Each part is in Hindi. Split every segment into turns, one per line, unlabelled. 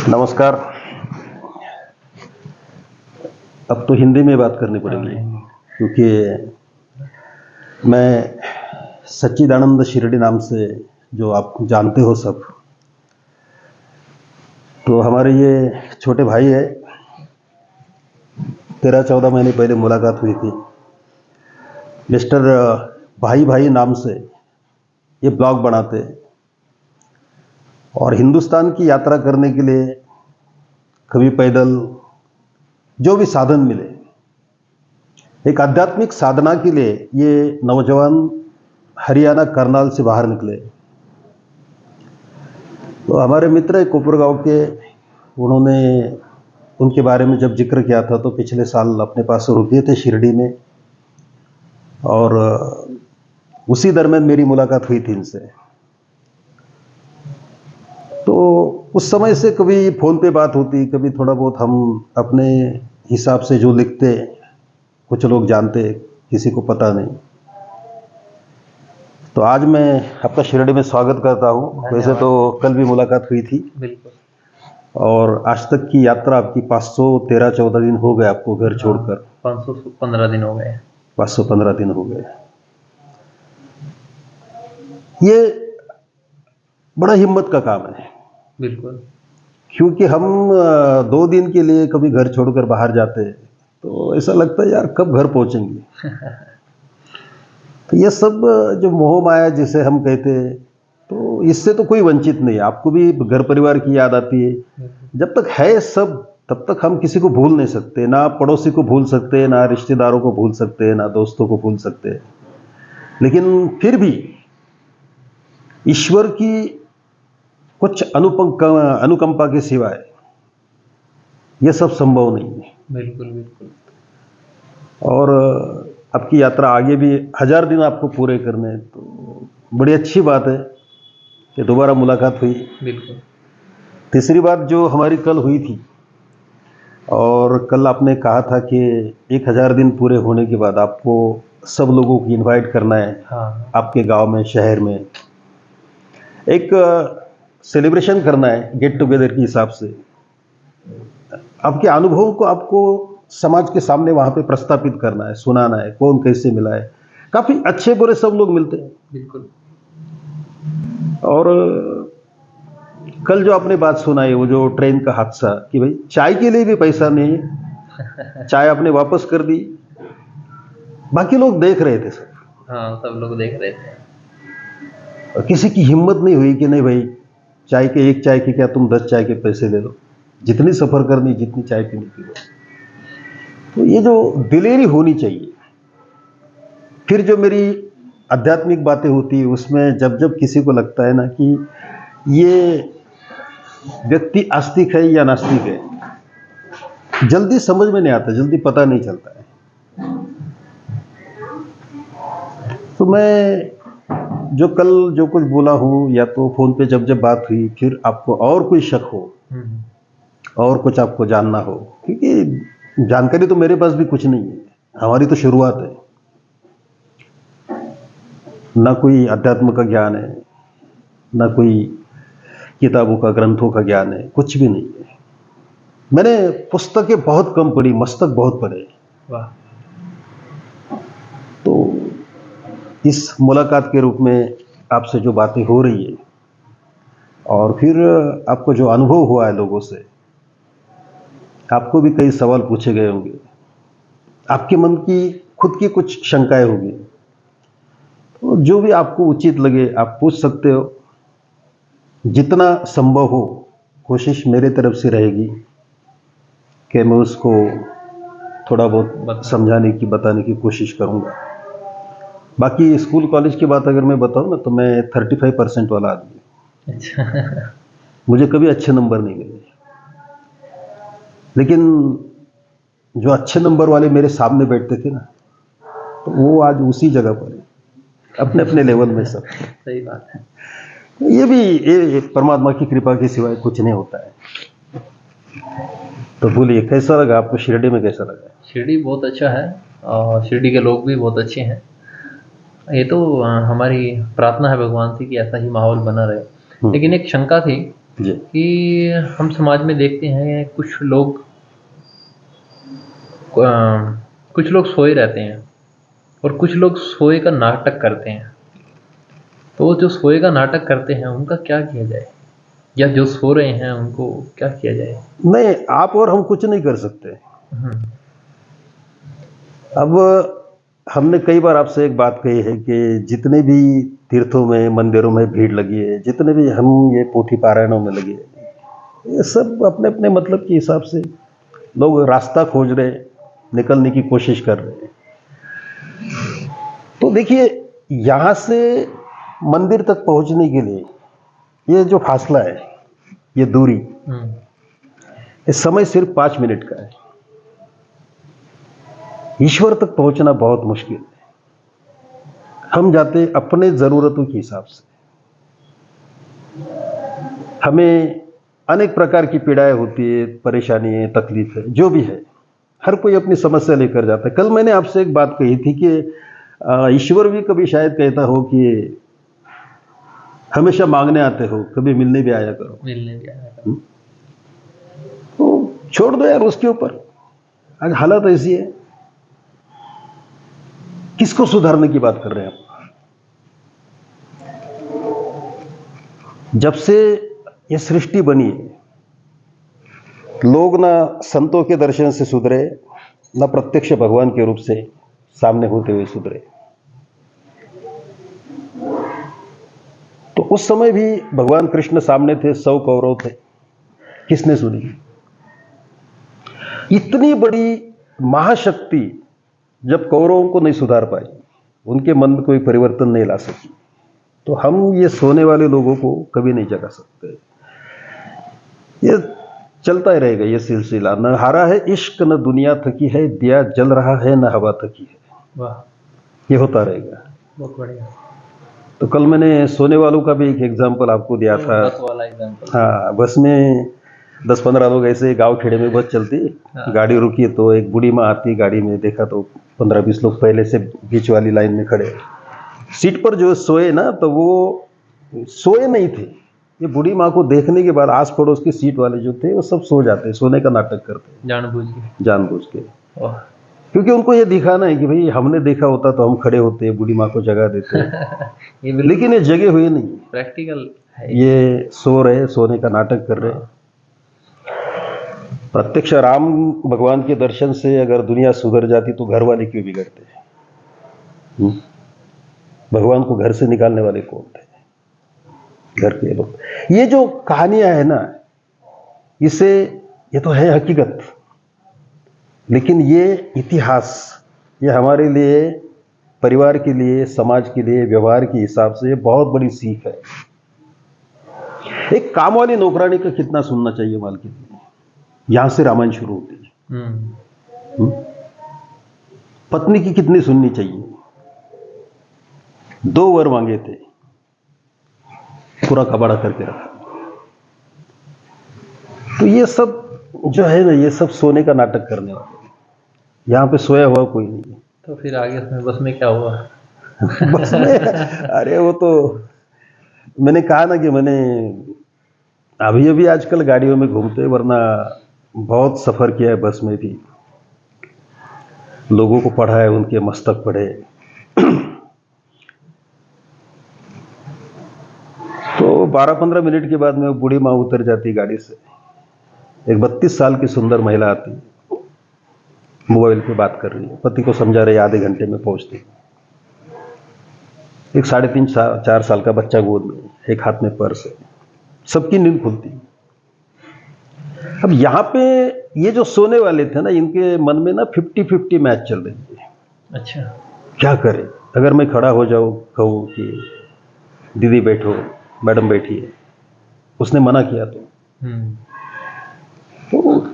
नमस्कार। अब तो हिंदी में बात करनी पड़ेगी क्योंकि मैं सच्चिदानंद शिरडी नाम से, जो आप जानते हो सब, तो हमारे ये छोटे भाई है। 13-14 महीने पहले मुलाकात हुई थी। मिस्टर भाई भाई नाम से ये ब्लॉग बनाते और हिंदुस्तान की यात्रा करने के लिए कभी पैदल, जो भी साधन मिले, एक आध्यात्मिक साधना के लिए ये नौजवान हरियाणा करनाल से बाहर निकले। तो हमारे मित्र है कोपरगांव के, उन्होंने उनके बारे में जब जिक्र किया था तो पिछले साल अपने पास रुके थे शिरडी में, और उसी दरमियान मेरी मुलाकात हुई थी इनसे। तो उस समय से कभी फ़ोन पे बात होती, कभी थोड़ा बहुत हम अपने हिसाब से जो लिखते, कुछ लोग जानते, किसी को पता नहीं। तो आज मैं आपका शिरडी में स्वागत करता हूँ। वैसे तो कल भी मुलाकात हुई थी,
बिल्कुल,
और आज तक की यात्रा आपकी 513-14 दिन हो गए आपको घर छोड़कर।
515 दिन हो गए।
515 दिन हो गए। ये बड़ा हिम्मत का काम है,
बिल्कुल,
क्योंकि हम 2 दिन के लिए कभी घर छोड़कर बाहर जाते हैं तो ऐसा लगता है यार कब घर पहुंचेंगे। तो ये सब जो मोह माया जिसे हम कहते हैं, तो इससे तो कोई वंचित नहीं है। आपको भी घर परिवार की याद आती है। जब तक है सब, तब तक हम किसी को भूल नहीं सकते, ना पड़ोसी को भूल सकते, ना रिश्तेदारों को भूल सकते, ना दोस्तों को भूल सकते। लेकिन फिर भी ईश्वर की कुछ अनुकंपा के सिवाय यह सब संभव नहीं है।
बिल्कुल, बिल्कुल।
और आपकी यात्रा आगे भी 1000 दिन आपको पूरे करने हैं, तो बड़ी अच्छी बात है कि दोबारा मुलाकात हुई।
बिल्कुल,
तीसरी बात जो हमारी कल हुई थी, और कल आपने कहा था कि 1000 दिन पूरे होने के बाद आपको सब लोगों को इनवाइट करना है।
हाँ,
आपके गांव में, शहर में एक सेलिब्रेशन करना है, गेट टुगेदर के हिसाब से। आपके अनुभव को आपको समाज के सामने वहां पे प्रस्तापित करना है, सुनाना है, कौन कैसे मिला है। काफी अच्छे बुरे सब लोग मिलते हैं।
बिल्कुल।
और कल जो आपने बात सुनाई, वो जो ट्रेन का हादसा, कि भाई चाय के लिए भी पैसा नहीं है, चाय आपने वापस कर दी, बाकी लोग देख रहे थे सब।
हाँ, सब लोग देख रहे थे।
और किसी की हिम्मत नहीं हुई कि नहीं भाई, चाय के, एक चाय के क्या तुम 10 चाय के पैसे ले लो, जितनी सफर करनी, जितनी चाय पीनी पी लो। तो ये जो दिलेरी होनी चाहिए। फिर जो मेरी आध्यात्मिक बातें होती है, उसमें जब जब किसी को लगता है ना कि ये व्यक्ति आस्तिक है या नास्तिक है, जल्दी समझ में नहीं आता, जल्दी पता नहीं चलता है। तो मैं जो कल जो कुछ बोला हूँ, या तो फोन पे जब जब बात हुई, फिर आपको और कोई शक हो और कुछ आपको जानना हो, क्योंकि जानकारी तो मेरे पास भी कुछ नहीं है, हमारी तो शुरुआत है। ना कोई अध्यात्म का ज्ञान है, ना कोई किताबों का, ग्रंथों का ज्ञान है, कुछ भी नहीं है। मैंने पुस्तकें बहुत कम पढ़ी, मस्तक बहुत पढ़े।
वाह।
तो इस मुलाकात के रूप में आपसे जो बातें हो रही है, और फिर आपको जो अनुभव हुआ है लोगों से, आपको भी कई सवाल पूछे गए होंगे, आपके मन की खुद की कुछ शंकाएं होंगी। तो जो भी आपको उचित लगे आप पूछ सकते हो। जितना संभव हो कोशिश मेरे तरफ से रहेगी कि मैं उसको थोड़ा बहुत समझाने की, बताने की कोशिश करूंगा। बाकी स्कूल कॉलेज की बात अगर मैं बताऊं ना, तो मैं 35% वाला आदमी।
अच्छा।
मुझे कभी अच्छे नंबर नहीं मिले, लेकिन जो अच्छे नंबर वाले मेरे सामने बैठते थे ना, तो वो आज उसी जगह पर है, अपने अपने लेवल में सब।
सही बात है।
ये भी ये परमात्मा की कृपा के सिवाय कुछ नहीं होता है। तो बोलिए, कैसा लगा आपको शिरडी में, कैसा लगा?
शिरडी बहुत अच्छा है और शिरडी के लोग भी बहुत अच्छे हैं। ये तो हमारी प्रार्थना है भगवान से कि ऐसा ही माहौल बना रहे। लेकिन एक शंका थी
जी।
कि हम समाज में देखते हैं कुछ लोग सोए रहते हैं और कुछ लोग सोए का नाटक करते हैं। तो जो सोए का नाटक करते हैं उनका क्या किया जाए, या जो सो रहे हैं उनको क्या किया जाए?
नहीं, आप और हम कुछ नहीं कर सकते।
हम्म।
अब हमने कई बार आपसे एक बात कही है कि जितने भी तीर्थों में, मंदिरों में भीड़ लगी है, जितने भी हम ये पोथी पारायणों में लगे हैं, ये सब अपने अपने मतलब के हिसाब से लोग रास्ता खोज रहे हैं, निकलने की कोशिश कर रहे हैं। तो देखिए, यहाँ से मंदिर तक पहुँचने के लिए ये जो फासला है, ये दूरी,
हम्म।
ये समय सिर्फ 5 मिनट का है। ईश्वर तक पहुंचना बहुत मुश्किल है। हम जाते अपने ज़रूरतों के हिसाब से। हमें अनेक प्रकार की पीड़ाएं होती है, परेशानी है, तकलीफ है, जो भी है, हर कोई अपनी समस्या लेकर जाता है। कल मैंने आपसे एक बात कही थी कि ईश्वर भी कभी शायद कहता हो कि हमेशा मांगने आते हो, कभी मिलने भी आया करो।
मिलने जाएगा।
तो छोड़ दो यार उसके ऊपर। आज हालत ऐसी है, किसको सुधारने की बात कर रहे हैं आप? जब से ये सृष्टि बनी है, लोग ना संतों के दर्शन से सुधरे, ना प्रत्यक्ष भगवान के रूप से सामने होते हुए सुधरे। तो उस समय भी भगवान कृष्ण सामने थे, 100 कौरव थे, किसने सुनी? इतनी बड़ी महाशक्ति जब कौरवों को नहीं सुधार पाई, उनके मन में कोई परिवर्तन नहीं ला सकी, तो हम ये सोने वाले लोगों को कभी नहीं जगा सकते। ये चलता ही रहेगा ये सिलसिला। न हारा है इश्क, न दुनिया थकी है, दिया जल रहा है, न हवा थकी है।
वाह,
ये होता रहेगा।
बहुत बढ़िया।
तो कल मैंने सोने वालों का भी एक एग्जाम्पल आपको दिया था।
बस वाला एग्जाम्पल।
हाँ, बस में 10-15 लोग ऐसे, गांव खेड़े में बस चलती,
हाँ।
गाड़ी रुकी तो एक बूढ़ी माँ आती गाड़ी में, देखा तो 15-20 लोग पहले से बीच वाली लाइन में खड़े। सीट पर जो सोए ना, तो वो सोए नहीं थे। ये बूढ़ी माँ को देखने के बाद आस पड़ोस की सीट वाले जो थे वो सब सो जाते, सोने का नाटक करते
जानबूझ के।
जानबूझ के,
वाह।
क्योंकि उनको ये दिखाना है कि भाई हमने देखा होता तो हम खड़े होते, बूढ़ी माँ को जगा देते।
ये बिल्कुल
लेकिन ये जगे हुए नहीं,
प्रैक्टिकल है।
ये सो रहे, सोने का नाटक कर रहे। प्रत्यक्ष राम भगवान के दर्शन से अगर दुनिया सुधर जाती तो घर वाले क्यों बिगड़ते? भगवान को घर से निकालने वाले कौन थे? घर के लोग। ये जो कहानियां है ना, इसे, ये तो है हकीकत, लेकिन ये इतिहास, ये हमारे लिए, परिवार के लिए, समाज के लिए, व्यवहार के हिसाब से बहुत बड़ी सीख है। एक काम वाली नौकरानी का कितना सुनना चाहिए मालकिन? यहां से रामायण शुरू होती है। पत्नी की कितनी सुननी चाहिए? 2 वर मांगे थे, पूरा कबाड़ा करके रखा। तो ये सब जो है ना, ये सब सोने का नाटक करने वाले। यहाँ पे सोया हुआ कोई नहीं है।
तो फिर आगे उसमें बस में क्या हुआ?
बस में, अरे वो तो मैंने कहा ना कि मैंने अभी अभी आजकल गाड़ियों में घूमते, वरना बहुत सफर किया है बस में भी, लोगों को पढ़ा है, उनके मस्तक पढ़े। तो 12-15 मिनट के बाद में वो बूढ़ी माँ उतर जाती गाड़ी से, एक 32 साल की सुंदर महिला आती, मोबाइल पे बात कर रही है, पति को समझा रही, आधे घंटे में पहुंचती। एक 3.5-4 साल का बच्चा गोद में, एक हाथ में पर्स है, सबकी नींद खुलती। अब यहाँ पे ये जो सोने वाले थे ना, इनके मन में ना 50-50 मैच चल रही है।
अच्छा।
क्या करें? अगर मैं खड़ा हो जाऊं, कहूँ कि दीदी बैठो, मैडम बैठिए, उसने मना किया तो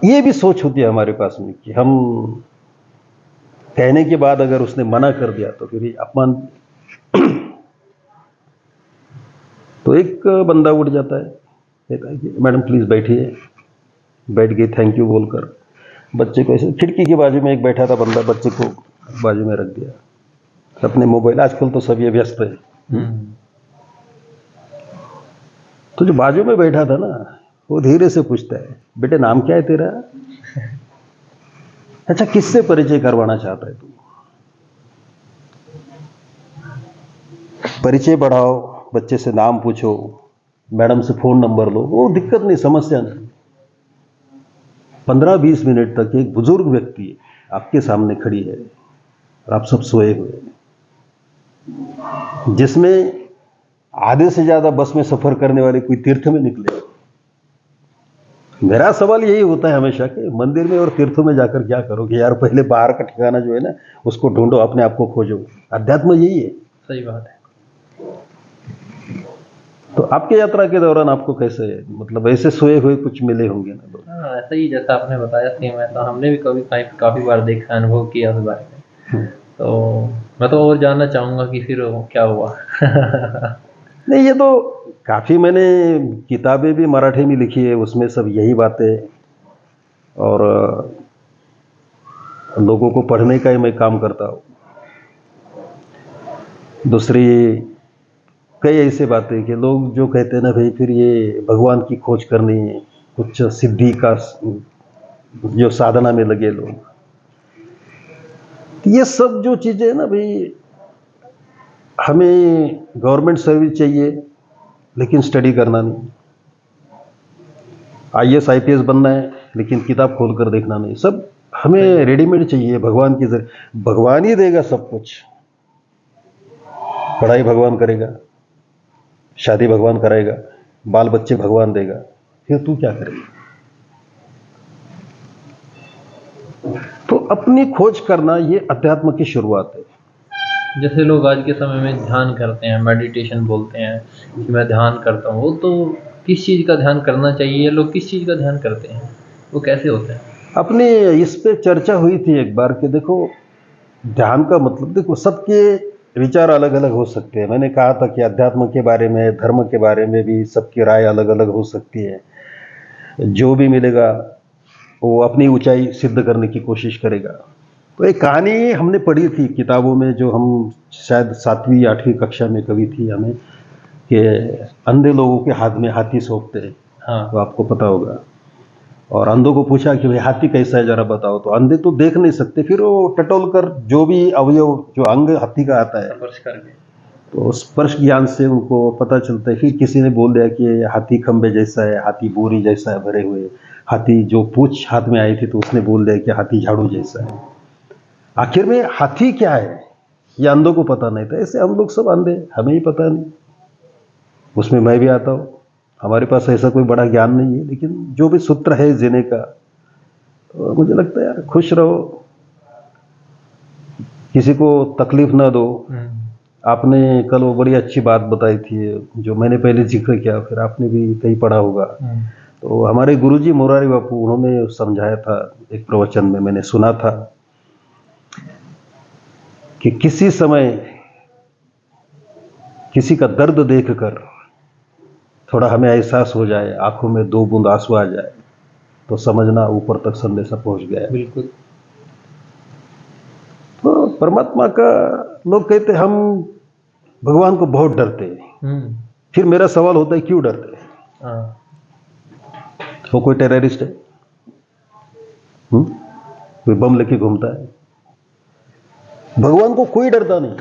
ये भी सोच होती है हमारे पास में कि हम कहने के बाद अगर उसने मना कर दिया तो फिर अपमान। तो एक बंदा उठ जाता है, कहता है कि मैडम प्लीज बैठिए। बैठ गई, थैंक यू बोलकर। बच्चे को ऐसे, खिड़की के बाजू में एक बैठा था बंदा, बच्चे को बाजू में रख दिया, अपने मोबाइल, आजकल तो सब ये व्यस्त है। तो जो बाजू में बैठा था ना, वो धीरे से पूछता है, बेटे नाम क्या है तेरा? अच्छा, किससे परिचय करवाना चाहता है तू? परिचय बढ़ाओ, बच्चे से नाम पूछो, मैडम से फोन नंबर लो, वो दिक्कत नहीं, समस्या नहीं। 15-20 मिनट तक एक बुजुर्ग व्यक्ति आपके सामने खड़ी है और आप सब सोए हुए हैं, जिसमें आधे से ज्यादा बस में सफर करने वाले कोई तीर्थ में निकले। मेरा सवाल यही होता है हमेशा कि मंदिर में और तीर्थों में जाकर क्या करोगे यार? पहले बाहर का ठिकाना जो है ना, उसको ढूंढो, अपने आप को खोजो। अध्यात्म यही है।
सही बात है।
तो आपके यात्रा के दौरान आपको कैसे, मतलब ऐसे सोए हुए कुछ मिले होंगे ना लोग?
हाँ, ऐसा ही जैसा आपने बताया सेम ऐसा हमने भी कभी काफ़ी बार देखा, अनुभव किया उस बारे में। तो मैं तो और जानना चाहूँगा कि फिर वो क्या हुआ।
नहीं, ये तो काफी, मैंने किताबें भी मराठी में लिखी है, उसमें सब यही बातें, और लोगों को पढ़ने का ही मैं काम करता हूँ। दूसरी कई ऐसे बातें कि लोग जो कहते हैं ना भाई, फिर ये भगवान की खोज करनी है, कुछ सिद्धि का जो साधना में लगे लोग, ये सब जो चीजें है ना भाई, हमें गवर्नमेंट सर्विस चाहिए लेकिन स्टडी करना नहीं, IAS IPS बनना है लेकिन किताब खोल कर देखना नहीं, सब हमें रेडीमेड चाहिए। भगवान की जरिए भगवान ही देगा सब कुछ, पढ़ाई भगवान करेगा, शादी भगवान कराएगा, बाल बच्चे भगवान देगा, फिर तू क्या करेगा? तो अपनी खोज करना, ये अध्यात्म की शुरुआत है।
जैसे लोग आज के समय में ध्यान करते हैं, मेडिटेशन बोलते हैं कि मैं ध्यान करता हूँ, वो तो किस चीज़ का ध्यान करना चाहिए, या लोग किस चीज़ का ध्यान करते हैं, वो कैसे होता है?
अपने इस पे चर्चा हुई थी एक बार कि देखो, ध्यान का मतलब, देखो सबके विचार अलग अलग हो सकते हैं। मैंने कहा था कि अध्यात्म के बारे में, धर्म के बारे में भी सबकी राय अलग अलग हो सकती है। जो भी मिलेगा वो अपनी ऊंचाई सिद्ध करने की कोशिश करेगा। तो एक कहानी हमने पढ़ी थी किताबों में, जो हम शायद 7वीं 8वीं कक्षा में कभी थी हमें, कि अंधे लोगों के हाथ में हाथी सौंपते हैं।
हाँ,
तो आपको पता होगा। और अंधों को पूछा कि भाई हाथी कैसा है, जरा बताओ। तो अंधे तो देख नहीं सकते, फिर वो टटोल कर जो भी अवयव, जो अंग हाथी का आता है,
स्पर्श करके।
तो स्पर्श ज्ञान से उनको पता चलता है। फिर किसी ने बोल दिया कि ये हाथी खंबे जैसा है, हाथी बोरी जैसा है भरे हुए, हाथी जो पूंछ हाथ में आई थी तो उसने बोल दिया कि हाथी झाड़ू जैसा है। आखिर में हाथी क्या है, ये अंधों को पता नहीं था। ऐसे हम लोग सब अंधे, हमें ही पता नहीं। उसमें मैं भी आता हूँ। हमारे पास ऐसा कोई बड़ा ज्ञान नहीं है, लेकिन जो भी सूत्र है जीने का, तो मुझे लगता है यार खुश रहो, किसी को तकलीफ ना दो। आपने कल वो बड़ी अच्छी बात बताई थी, जो मैंने पहले जिक्र किया, फिर आपने भी कहीं पढ़ा होगा। तो हमारे गुरुजी मोरारी बापू, उन्होंने समझाया था एक प्रवचन में, मैंने सुना था कि किसी समय किसी का दर्द देखकर थोड़ा हमें एहसास हो जाए, आंखों में 2 बूंद आंसू आ जाए, तो समझना ऊपर तक संदेशा पहुंच गया।
बिल्कुल।
तो परमात्मा का, लोग कहते हम भगवान को बहुत डरते हैं। फिर मेरा सवाल होता है, क्यों डरते हैं?
हाँ,
वो कोई टेररिस्ट है? कोई बम लेके घूमता है? भगवान को कोई डरता नहीं।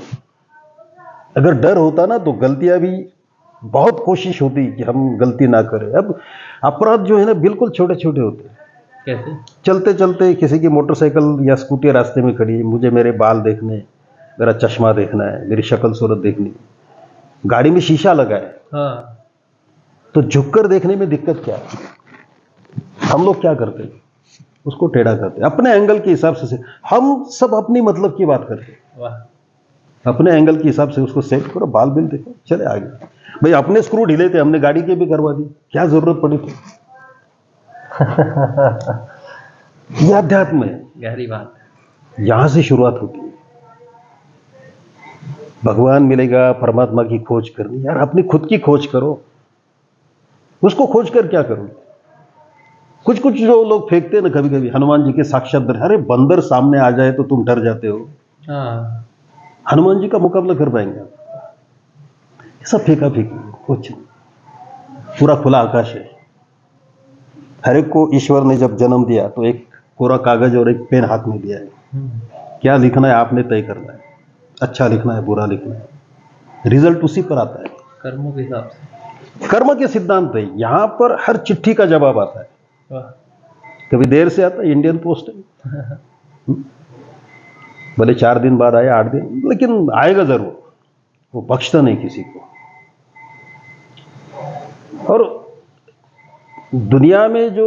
अगर डर होता ना, तो गलतियां भी, बहुत कोशिश होती कि हम गलती ना करें। अब अपराध जो है ना, बिल्कुल छोटे छोटे होते हैं।
कैसे?
चलते चलते किसी की मोटरसाइकिल या स्कूटी रास्ते में खड़ी है, मुझे मेरे बाल देखने, मेरा चश्मा देखना है, मेरी शक्ल सूरत देखनी है। गाड़ी में शीशा लगा है,
हाँ,
तो झुककर देखने में दिक्कत क्या है? हम लोग क्या करते हैं, उसको टेढ़ा करते हैं अपने एंगल के हिसाब से। हम सब अपनी मतलब की बात करते हैं,
वाह,
अपने एंगल के हिसाब से उसको सेट करो, बाल बिल देखो, चले आगे। भाई अपने स्क्रू ढीले थे, हमने गाड़ी के भी करवा दी, क्या जरूरत पड़ी थी? यह अध्यात्म है।
गहरी बात है।
यहां से शुरुआत होती है। भगवान मिलेगा, परमात्मा की खोज करनी, यार अपनी खुद की खोज करो। उसको खोज कर क्या करोगे? कुछ कुछ जो लोग फेंकते हैं ना, कभी कभी हनुमान जी के साक्षात दर्शन, अरे बंदर सामने आ जाए तो तुम डर जाते हो,
हाँ,
हनुमान जी का मुकाबला कर पाएंगे आप? सब फेंका फेंकी, कुछ नहीं। पूरा खुला आकाश है। हर एक को ईश्वर ने जब जन्म दिया तो एक कोरा कागज और एक पेन हाथ में दिया है। क्या लिखना है आपने तय करना है, अच्छा लिखना है बुरा लिखना है, रिजल्ट उसी पर आता है,
कर्मों के हिसाब से।
कर्म के सिद्धांत है। यहाँ पर हर चिट्ठी का जवाब आता है,
वाह।
कभी देर से आता है, इंडियन पोस्ट है, भले 4 दिन बाद आए 8 दिन, लेकिन आएगा जरूर, वो बख्शता नहीं किसी को। और दुनिया में जो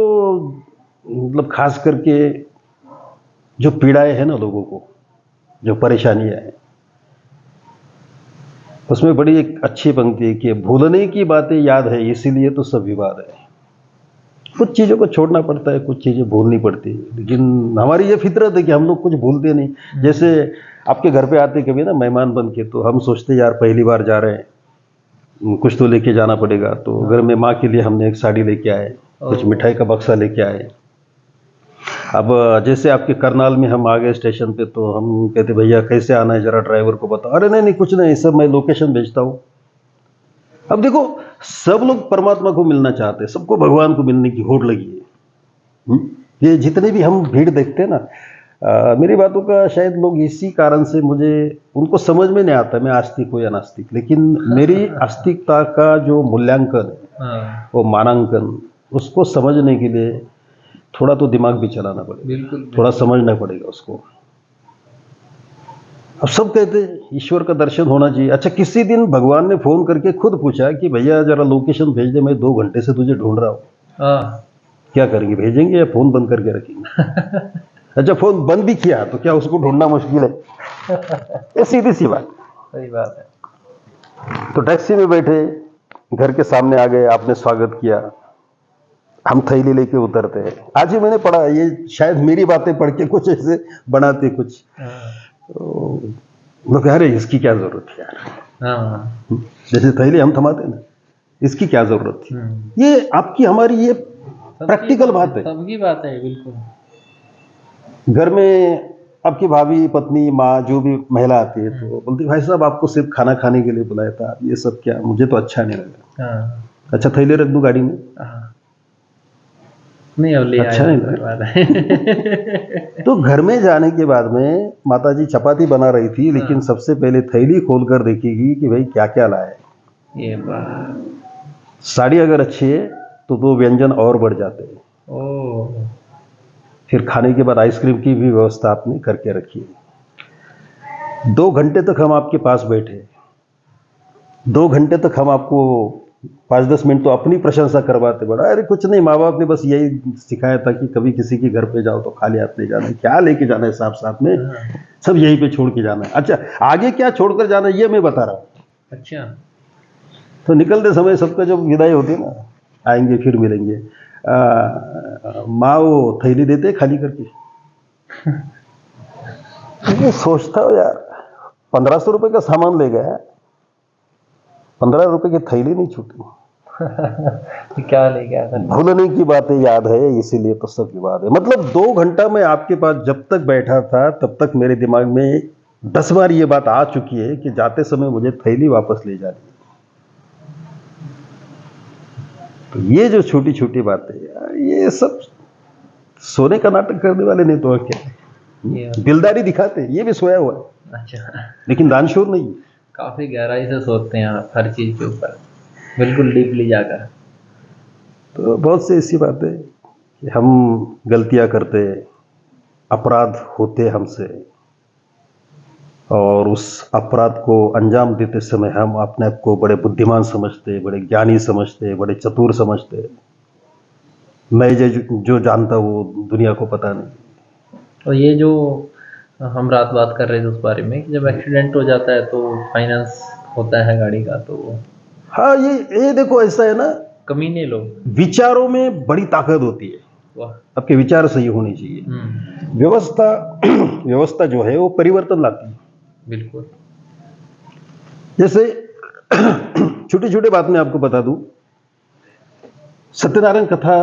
मतलब खास करके जो पीड़ाएं हैं ना लोगों को, जो परेशानियां हैं, उसमें बड़ी एक अच्छी पंक्ति है कि भूलने की बातें याद है इसीलिए तो सब विवाद है। कुछ चीज़ों को छोड़ना पड़ता है, कुछ चीज़ें भूलनी पड़ती है, लेकिन हमारी ये फितरत है कि हम लोग कुछ भूलते नहीं। जैसे आपके घर पे आते कभी ना मेहमान बन के, तो हम सोचते यार पहली बार जा रहे हैं, कुछ तो लेके जाना पड़ेगा। तो घर में माँ के लिए हमने एक साड़ी लेके आए, कुछ मिठाई का बक्सा लेके आए। अब जैसे आपके करनाल में हम आ गए स्टेशन पे, तो हम कहते भैया कैसे आना है जरा ड्राइवर को बताओ। अरे नहीं नहीं कुछ नहीं, सब मैं लोकेशन भेजता हूँ। अब देखो, सब लोग परमात्मा को मिलना चाहते हैं, सबको भगवान को मिलने की होड़ लगी है। ये जितने भी हम भीड़ देखते हैं ना, मेरी बातों का शायद लोग इसी कारण से, मुझे उनको समझ में नहीं आता मैं आस्तिक हूँ या नास्तिक, लेकिन मेरी आस्तिकता का जो मूल्यांकन है, वो मानांकन, उसको समझने के लिए थोड़ा तो दिमाग भी चलाना पड़ेगा,
बिल्कुल
थोड़ा समझना पड़ेगा उसको। अब सब कहते हैं ईश्वर का दर्शन होना चाहिए। अच्छा, किसी दिन भगवान ने फोन करके खुद पूछा कि भैया जरा लोकेशन भेज दे, मैं 2 घंटे से तुझे ढूंढ रहा हूँ। क्या करेंगे, भेजेंगे या फोन बंद करके रखेंगे? अच्छा, फोन बंद भी किया तो क्या उसको ढूंढना मुश्किल है? ये सीधी सी बात।
सही बात है।
तो टैक्सी में बैठे, घर के सामने आ गए, आपने स्वागत किया, हम थैली लेके उतरते हैं। आज ही मैंने पढ़ा, ये शायद मेरी बातें पढ़ के कुछ ऐसे बनाते कुछ, तो लोग कह रहे इसकी क्या जरूरत है यार। जैसे थैली हम थमाते ना, इसकी क्या जरूरत थी। ये आपकी हमारी ये प्रैक्टिकल बात है,
सबकी बात है। बिल्कुल।
घर में आपकी भाभी, पत्नी, माँ, जो भी महिला आती है, तो बोलती भाई साहब आपको सिर्फ खाना खाने के लिए बुलाया था, ये सब क्या, मुझे तो अच्छा नहीं लगा। अच्छा थैली रख दूं गाड़ी में?
नहीं, अब ले
अच्छा नहीं लगा। तो घर में जाने के बाद में माताजी चपाती बना रही थी, लेकिन सबसे पहले थैली खोलकर देखेगी कि भाई क्या क्या लाया है।
ये बात।
साड़ी अगर अच्छी है तो 2 व्यंजन और बढ़ जाते हैं। फिर खाने के बाद आइसक्रीम की भी व्यवस्था आपने करके रखी है। 2 घंटे तक हम आपके पास बैठे, 2 घंटे तक हम आपको 5-10 मिनट तो अपनी प्रशंसा करवाते, बड़ा अरे कुछ नहीं, माँ बाप ने बस यही सिखाया था कि कभी किसी के घर पे जाओ तो खाली हाथ नहीं जाना है, क्या लेके जाना है साथ में, सब यहीं पे छोड़ के जाना है। अच्छा, आगे क्या छोड़कर जाना है ये मैं बता रहा हूँ।
अच्छा।
तो निकलते समय सबका जब विदाई होती है ना, आएंगे फिर मिलेंगे, माँ वो थैली देते खाली करके। ये सोचता हो यार, 1500 रुपए का सामान ले गया, 15 रुपए की थैली नहीं छूटी।
क्या ले गया था?
भूलने की बातें याद है इसीलिए तो सब विवाद है। मतलब 2 घंटा मैं आपके पास जब तक बैठा था, तब तक मेरे दिमाग में 10 बार ये बात आ चुकी है कि जाते समय मुझे थैली वापस ले जानी है। तो ये जो छोटी छोटी बातें यार, ये सब सोने का नाटक करने वाले नहीं तो क्या, दिलदारी दिखाते, ये भी सोया हुआ है।
अच्छा।
लेकिन दानशूर नहीं है।
काफी गहराई से सोचते हैं आप हर चीज के ऊपर, बिल्कुल डीपली जाकर।
तो बहुत सी ऐसी बातें कि हम गलतियां करते, अपराध होते हमसे, और उस अपराध को अंजाम देते समय हम अपने आप को बड़े बुद्धिमान समझते, बड़े ज्ञानी समझते, बड़े चतुर समझते। मैं जो जानता वो दुनिया को पता नहीं।
और ये जो हम रात बात कर रहे थे उस बारे में कि जब एक्सीडेंट हो जाता है तो फाइनेंस होता है गाड़ी का, तो
हाँ, ये देखो ऐसा है ना,
कमीने लोग,
विचारों में बड़ी ताकत होती है।
वाह।
आपके विचार सही होने चाहिए। व्यवस्था जो है वो परिवर्तन लाती है।
बिल्कुल।
जैसे छोटी छोटी बात मैं आपको बता दूं, सत्यनारायण कथा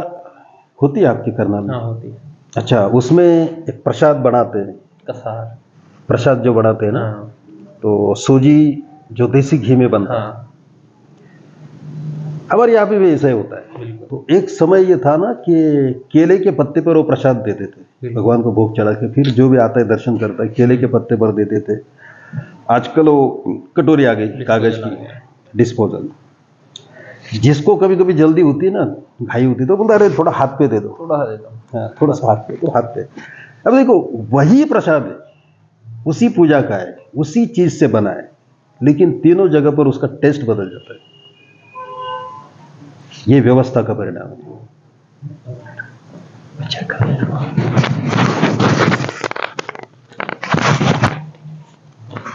होती है आपके करनाल में?
हाँ, होती है।
अच्छा, उसमें एक प्रसाद बनाते हैं,
कसार
प्रसाद जो बनाते हैं ना,
हाँ।
तो सूजी जो देसी घी में बनता है, हमारे यहाँ पे भी ऐसा ही होता है।
बिल्कुल।
तो एक समय ये था ना कि केले के पत्ते पर वो प्रसाद देते थे,
बिल्कुल।
भगवान को भोग चढ़ा के फिर जो भी आता है दर्शन करता है केले के पत्ते पर देते थे। आजकल वो कटोरी आ गई कागज
डिस्पोजल आ
की,
गया।
डिस्पोजल। जिसको कभी कभी जल्दी होती है ना, घाई होती है, तो बोलता अरे थोड़ा हाथ पे दे दो,
थोड़ा सा देता हूँ।
हाँ थोड़ा सा हाथ पे, तो हाथ पे। अब देखो वही प्रसाद है, उसी पूजा का है, उसी चीज से बना है, लेकिन तीनों जगह पर उसका टेस्ट बदल जाता है। ये व्यवस्था का परिणाम है।
अच्छा करें।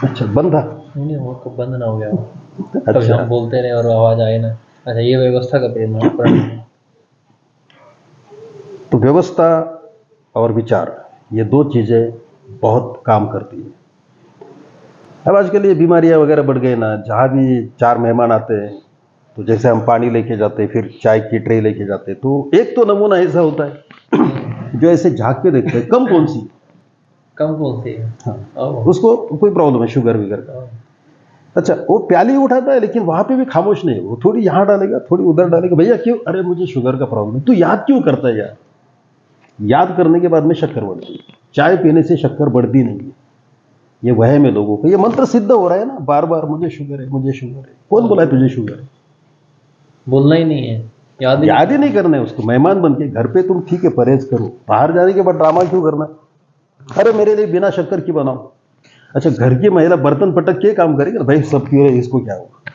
अच्छा बंद था।
नहीं वो तो बंद ना हो गया हो। कभी
अच्छा
हम बोलते रहे और आवाज आए ना। अच्छा ये व्यवस्था का परिणाम है।
तो व्यवस्था और विचार, ये दो चीजें बहुत काम करती है। अब आजकल ये बीमारियां वगैरह बढ़ गई ना, जहाँ भी चार मेहमान आते हैं तो जैसे हम पानी लेके जाते हैं, फिर चाय की ट्रे लेके जाते हैं, तो एक तो नमूना ऐसा होता है जो ऐसे झांक के देखते हैं कम कौन सी,
कम कौन सी है?
हाँ
ओह।
उसको कोई प्रॉब्लम है शुगर विगर का।
ओह।
अच्छा वो प्याली उठाता है लेकिन वहां पे भी खामोश नहीं है, वो थोड़ी यहाँ डालेगा थोड़ी उधर डालेगा, भैया क्यों, अरे मुझे शुगर का प्रॉब्लम है। तू याद क्यों करता है यार? याद करने के बाद में शक्कर बढ़ती है, चाय पीने से शक्कर बढ़ती नहीं है। ये वहम है लोगों को, ये मंत्र सिद्ध हो रहा है ना, बार बार मुझे शुगर है मुझे शुगर है। कौन बोला है तुझे शुगर है?
बोलना ही नहीं है,
याद ही नहीं करना है उसको। मेहमान बन के घर पे तुम ठीक है परहेज करो, बाहर जाने के बाद ड्रामा क्यों करना? अरे मेरे लिए बिना शक्कर की बनाओ। अच्छा घर की महिला बर्तन पटक के काम करेगी ना, भाई सब क्यों है, इसको क्या होगा?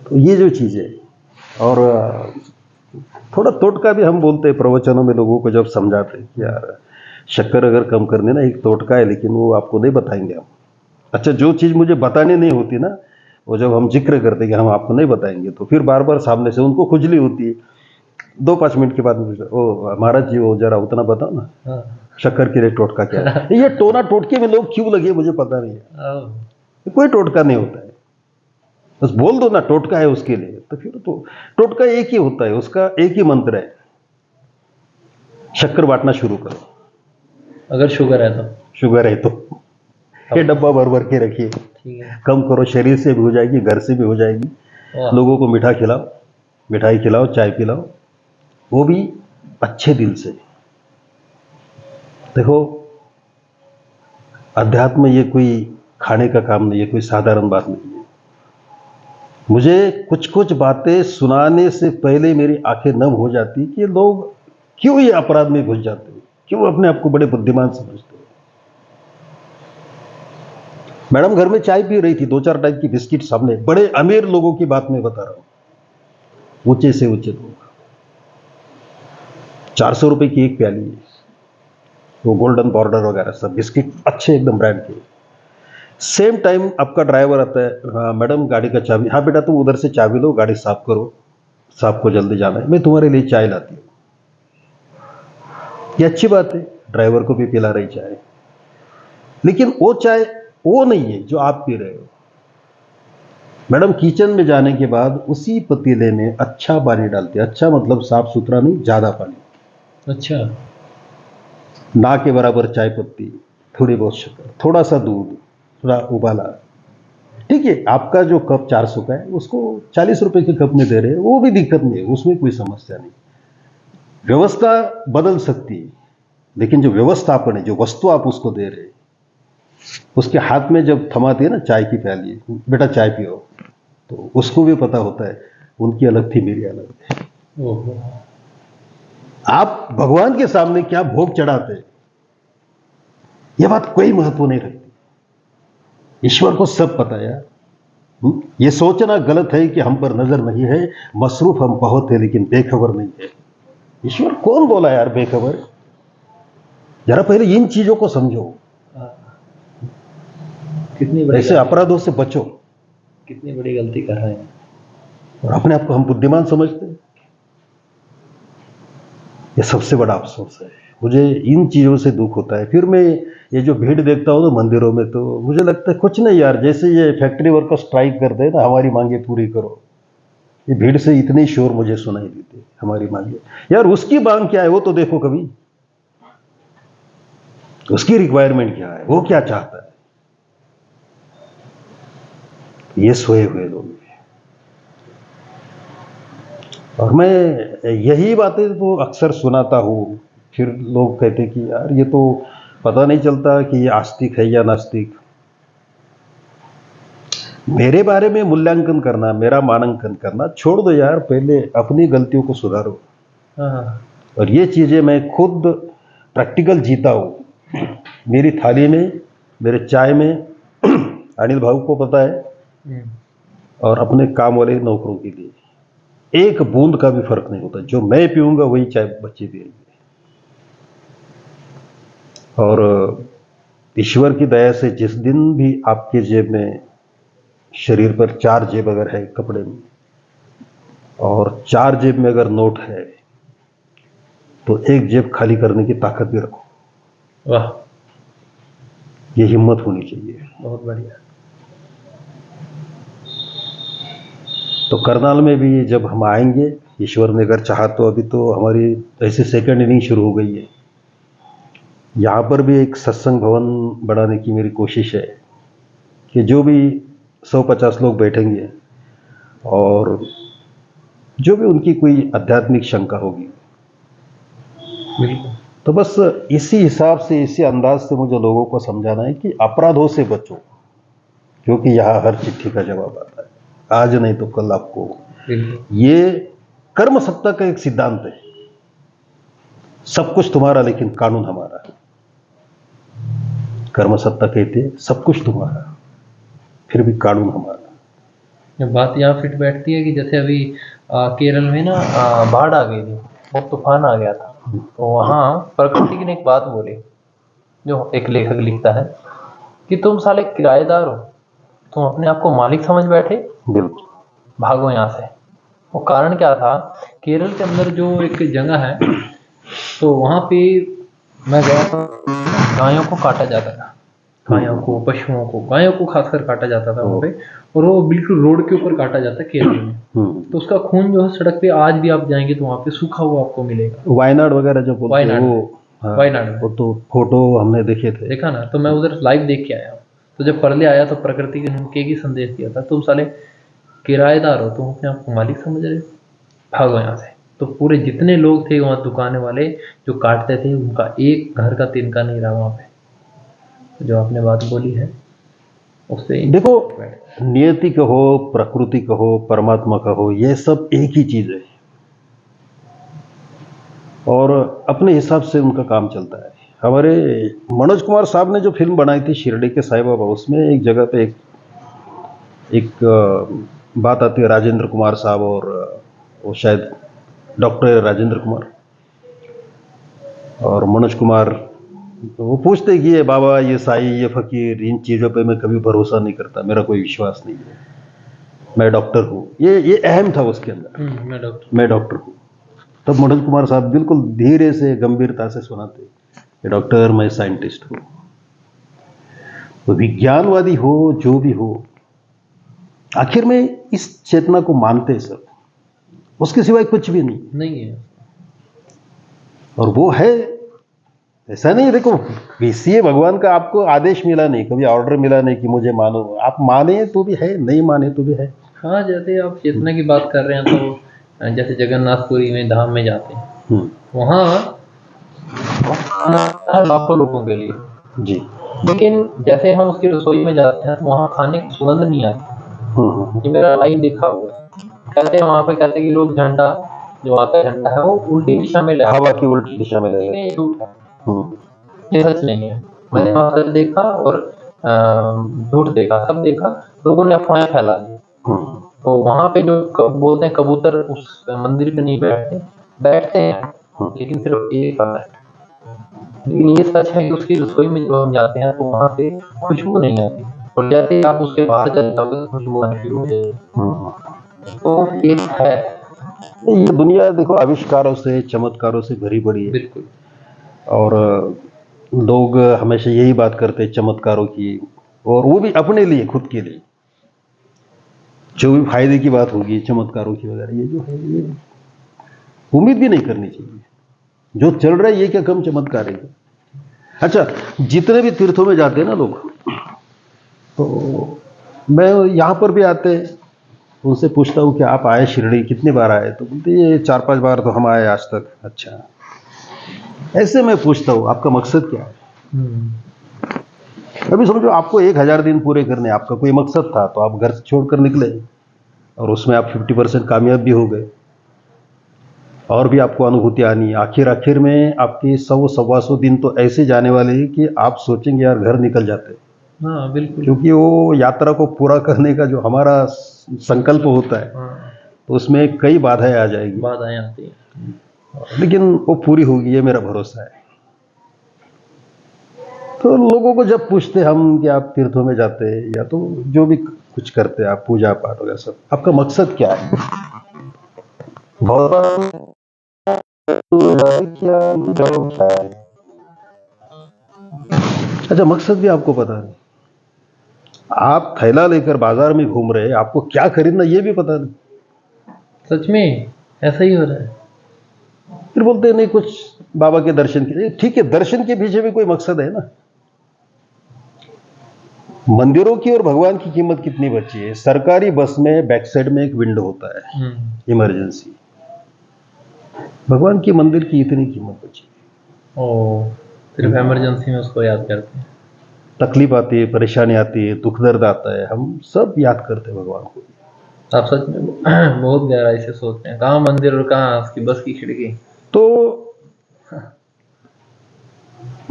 तो ये जो चीज है, और थोड़ा टोटका भी हम बोलते हैं प्रवचनों में लोगों को जब समझाते हैं कि यार शक्कर अगर कम करने ना एक टोटका है, लेकिन वो आपको नहीं बताएंगे हम। अच्छा जो चीज मुझे बतानी नहीं होती ना, वो जब हम जिक्र करते हैं कि हम आपको नहीं बताएंगे, तो फिर बार बार सामने से उनको खुजली होती है। 2-5 मिनट के बाद मुझे, ओ महाराज जी वो जरा उतना बताओ ना,
हाँ।
शक्कर के लिए टोटका क्या है? ये टोना टोटके में लोग क्यों लगे मुझे पता नहीं है।
ओह।
कोई टोटका नहीं होता है, बस बोल दो ना टोटका है उसके लिए, तो फिर तो टोटका एक ही होता है, उसका एक ही मंत्र है, शक्कर बांटना शुरू करो।
अगर शुगर है तो
शुगर है तो ये डब्बा भर भर के रखिए,
ठीक है।
कम करो, शरीर से भी हो जाएगी घर से भी हो जाएगी।
वाह।
लोगों को मीठा खिलाओ, मिठाई खिलाओ, चाय पिलाओ, वो भी अच्छे दिल से। देखो अध्यात्म ये कोई खाने का काम नहीं है, कोई साधारण बात नहीं है। मुझे कुछ कुछ बातें सुनाने से पहले मेरी आंखें नम हो जाती कि लोग क्यों ये अपराध में घुस जाते हैं, क्यों अपने आप को बड़े बुद्धिमान समझते हैं। मैडम घर में चाय पी रही थी, 2-4 टाइप की बिस्किट सामने, बड़े अमीर लोगों की बात मैं बता रहा हूं, ऊंचे से ऊंचे लोग, 400 रुपए की एक प्याली है, वो गोल्डन बॉर्डर वगैरह सब बिस्किट अच्छे एकदम ब्रांड के। सेम टाइम आपका ड्राइवर आता है, हाँ मैडम गाड़ी का चाबी, हाँ बेटा तुम उधर से चाबी लो, गाड़ी साफ करो, साहब को जल्दी जाना है, मैं तुम्हारे लिए चाय लाती हूँ। ये अच्छी बात है, ड्राइवर को भी पिला रही चाय, लेकिन वो चाय वो नहीं है जो आप पी रहे हो। मैडम किचन में जाने के बाद उसी पतीले में अच्छा पानी डालते, अच्छा मतलब साफ सुथरा नहीं, ज्यादा पानी,
अच्छा।
ना के बराबर चाय पत्ती, थोड़ी बहुत शक्कर, थोड़ा सा दूध, थोड़ा उबाला। ठीक है आपका जो कप 400 का है उसको 40 रुपए के कप में दे रहे हैं, वो भी दिक्कत नहीं है, उसमें कोई समस्या नहीं। व्यवस्था बदल सकती है, लेकिन जो व्यवस्थापन है, जो वस्तु आप उसको दे रहे हैं, उसके हाथ में जब थमाती है ना चाय की प्याली, बेटा चाय पियो, तो उसको भी पता होता है उनकी अलग थी मेरी अलग है।
ओहो।
आप भगवान के सामने क्या भोग चढ़ाते हैं, यह बात कोई महत्व नहीं रखती। ईश्वर को सब पता है यार। ये सोचना गलत है कि हम पर नजर नहीं है, मसरूफ हम बहुत है लेकिन बेखबर नहीं है। ईश्वर कौन बोला यार बेखबर? जरा पहले इन चीजों को समझो,
कितनी बड़ी
ऐसे
गलती,
अपराधों से बचो।
कितनी बड़ी गलती कर रहे हैं।
और अपने आप को हम बुद्धिमान समझते हैं, यह सबसे बड़ा अफसोस है। मुझे इन चीजों से दुख होता है। फिर मैं ये जो भीड़ देखता हूँ ना मंदिरों में, तो मुझे लगता है कुछ नहीं यार, जैसे ये फैक्ट्री वर्कर स्ट्राइक करते हैं ना, हमारी मांगे पूरी करो, ये भीड़ से इतनी शोर मुझे सुनाई देती, हमारी मांगे। यार उसकी मांग क्या है वो तो देखो कभी, उसकी रिक्वायरमेंट क्या है, वो क्या चाहता है। ये सोए हुए लोग हैं। और मैं यही बातें तो अक्सर सुनाता हूँ। फिर लोग कहते कि यार ये तो पता नहीं चलता कि ये आस्तिक है या नास्तिक। मेरे बारे में मूल्यांकन करना, मेरा मानांकन करना छोड़ दो यार, पहले अपनी गलतियों को सुधारो।
हाँ।
और ये चीज़ें मैं खुद प्रैक्टिकल जीता हूँ। मेरी थाली में, मेरे चाय में अनिल भाऊ को पता है,
हम्म,
और अपने काम वाले नौकरों के लिए एक बूंद का भी फर्क नहीं होता। जो मैं पीऊंगा वही चाय बच्चे पिएंगे। और ईश्वर की दया से जिस दिन भी आपके जेब में, शरीर पर 4 जेब अगर है कपड़े में, और 4 जेब में अगर नोट है, तो एक जेब खाली करने की ताकत भी रखो।
वाह,
ये हिम्मत होनी चाहिए।
बहुत बढ़िया।
तो करनाल में भी जब हम आएंगे, ईश्वर ने अगर चाहा तो, अभी तो हमारी ऐसे सेकंड इनिंग शुरू हो गई है। यहाँ पर भी एक सत्संग भवन बढ़ाने की मेरी कोशिश है कि जो भी 150 लोग बैठेंगे, और जो भी उनकी कोई आध्यात्मिक शंका होगी,
बिल्कुल।
तो बस इसी हिसाब से, इसी अंदाज से मुझे लोगों को समझाना है कि अपराधों से बचो, क्योंकि यहाँ हर चिट्ठी का जवाब आता है, आज नहीं तो कल आपको।
बिल्कुल।
ये कर्म सत्ता का एक सिद्धांत है। सब कुछ तुम्हारा लेकिन कानून हमारा। कर्म सत्ता कहते हैं सब कुछ तुम्हारा, फिर भी कानून हमारा।
ये बात यहाँ फिट बैठती है कि जैसे अभी केरल में ना बाढ़ आ गई थी, बहुत तूफान आ गया था। तो वहाँ प्रकृति ने एक बात बोली, जो एक लेखक लिखता है कि तुम साले किराएदार हो, तुम अपने आप को मालिक समझ बैठे,
बिल्कुल।
भागो यहाँ से। वो कारण क्या था, केरल के अंदर जो एक जगह है, तो वहाँ पे मैं गया था, गायों को काटा जाता था, गायों को, पशुओं को, गायों को खासकर काटा जाता था वहाँ पे, और वो बिल्कुल रोड के ऊपर काटा जाता है केरल में। तो उसका खून जो है सड़क पे आज भी आप जाएंगे तो वहाँ पे सूखा हुआ आपको मिलेगा।
वायनाड वगैरह जो बोलते हैं वो,
वायनाड में
वो तो फोटो हमने देखे थे।
देखा ना, तो मैं उधर लाइव देख के आया हूँ। तो जब परले आया तो प्रकृति ने उनके ही संदेश दिया था, तुम साले किराएदार हो, तुम अपने आप को मालिक समझ रहे हो, भागो यहाँ से। तो पूरे जितने लोग थे वहाँ दुकाने वाले जो काटते थे, उनका एक घर का तिनका नहीं रहा वहाँ पे। जो आपने बात बोली है उससे
देखो, नियति कहो, प्रकृति कहो, परमात्मा कहो, ये सब एक ही चीज है, और अपने हिसाब से उनका काम चलता है। हमारे मनोज कुमार साहब ने जो फिल्म बनाई थी शिरडी के साईं बाबा, उसमें एक जगह पे एक बात आती है, राजेंद्र कुमार साहब और वो शायद डॉक्टर राजेंद्र कुमार और मनोज कुमार, वो पूछते कि ये बाबा, ये साईं, ये फकीर, इन चीज़ों पे मैं कभी भरोसा नहीं करता, मेरा कोई विश्वास नहीं है, मैं डॉक्टर हूँ। ये अहम था उसके अंदर, मैं डॉक्टर हूँ। तब मनोज कुमार साहब बिल्कुल धीरे से, गंभीरता से सुनाते कि डॉक्टर, मैं साइंटिस्ट हूँ। तो विज्ञानवादी हो, जो भी हो, आखिर में इस चेतना को मानते सब, उसके सिवाय कुछ भी नहीं
है।
और वो है, ऐसा नहीं। देखो, इसलिए भगवान का आपको आदेश मिला नहीं, कभी ऑर्डर मिला नहीं कि मुझे मानो। आप माने तो भी है, नहीं माने तो भी है।
हाँ, जैसे आप चेतना की बात कर रहे हैं, तो जैसे जगन्नाथपुरी में धाम में जाते हैं, वहाँ लाखों लोगों के लिए
जी,
लेकिन जैसे हम उसकी रसोई में जाते हैं तो वहाँ खाने की सुगंध नहीं आती। ये मेरा लाइव देखा हुआ है। कहते हैं वहाँ पे, कहते हैं कि लोग झंडा, जो वहाँ का झंडा है, वो उल्टी दिशा में ले,
हवा की उल्टी दिशा में ले।
ये झूठ है, ये सच नहीं है। मैंने वहाँ सच देखा और झूठ देखा, सब देखा। लोगों ने अफवाहें फैला दी। तो वहाँ पे जो बोलते हैं कबूतर उस मंदिर पे नहीं बैठते हैं, लेकिन सिर्फ एक आता है। लेकिन ये सच है कि उसकी रसोई में जब हम जाते हैं तो वहाँ पे खुशबू नहीं आती, और जैसे ही आप उसके बाहर चले जाओगे खुशबू आनी शुरू हो जाएगी। तो ये है,
ये दुनिया देखो आविष्कारों से, चमत्कारों से भरी पड़ी है।
बिल्कुल।
और लोग हमेशा यही बात करते हैं चमत्कारों की, और वो भी अपने लिए, खुद के लिए। जो भी फायदे की बात होगी चमत्कारों की वगैरह, ये जो है, ये उम्मीद भी नहीं करनी चाहिए। जो चल रहा है ये क्या कम चमत्कार है? अच्छा, जितने भी तीर्थों में जाते हैं ना लोग, तो मैं यहाँ पर भी आते हैं, उनसे पूछता हूँ कि आप आए शिरडी कितनी बार आए, तो बोलते ये 4-5 बार तो हम आए आज तक। अच्छा, ऐसे मैं पूछता हूँ आपका मकसद क्या है? अभी समझो आपको 1000 दिन पूरे करने, आपका कोई मकसद था तो आप घर से छोड़कर निकले और उसमें आप 50% कामयाब भी हो गए और भी आपको अनुभूति आनी। आखिर आखिर में आपके 100-125 दिन तो ऐसे जाने वाले हैं कि आप सोचेंगे यार घर निकल जाते,
हाँ बिल्कुल।
क्योंकि वो यात्रा को पूरा करने का जो हमारा संकल्प होता है
हाँ,
तो उसमें कई बाधाएं आ जाएगी,
बाधाएं आती हैं।
लेकिन वो पूरी होगी, ये मेरा भरोसा है। तो लोगों को जब पूछते हम कि आप तीर्थों में जाते हैं या तो जो भी कुछ करते हैं आप, पूजा पाठ वगैरह सब, आपका मकसद क्या है? बहुत क्या जवाब क्या है? अच्छा, मकसद भी आपको पता नहीं। आप थैला लेकर बाजार में घूम रहे हैं, आपको क्या खरीदना ये भी पता नहीं।
सच में ऐसा ही हो रहा है।
फिर बोलते हैं नहीं कुछ बाबा के दर्शन के लिए। ठीक है, दर्शन के पीछे भी कोई मकसद है ना। मंदिरों की और भगवान की कीमत कितनी बची है? सरकारी बस में बैक साइड में एक विंडो होता है, इमरजेंसी। भगवान की मंदिर की इतनी कीमत बची।
ओ, सिर्फ इमरजेंसी में उसको याद करते हैं।
तकलीफ आती है, परेशानी आती है, दुख दर्द आता है, हम सब याद करते हैं भगवान को।
आप सच में बहुत गहराई से सोचते हैं, कहाँ मंदिर और कहाँ उसकी बस की खिड़की।
तो